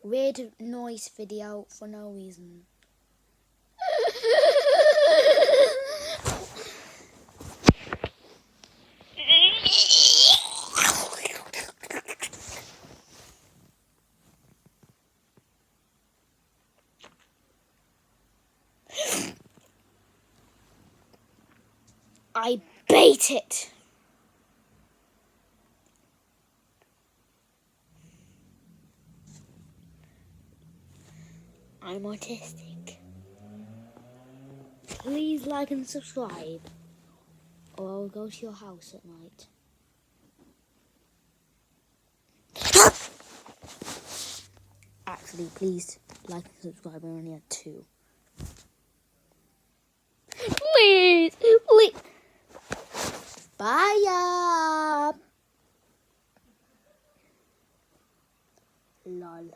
weird noise video for no reason. I bait it. I'm autistic. Please like and subscribe, or I'll go to your house at night. Actually, please like and subscribe. I only had 2. Please, please. Bye. Lol.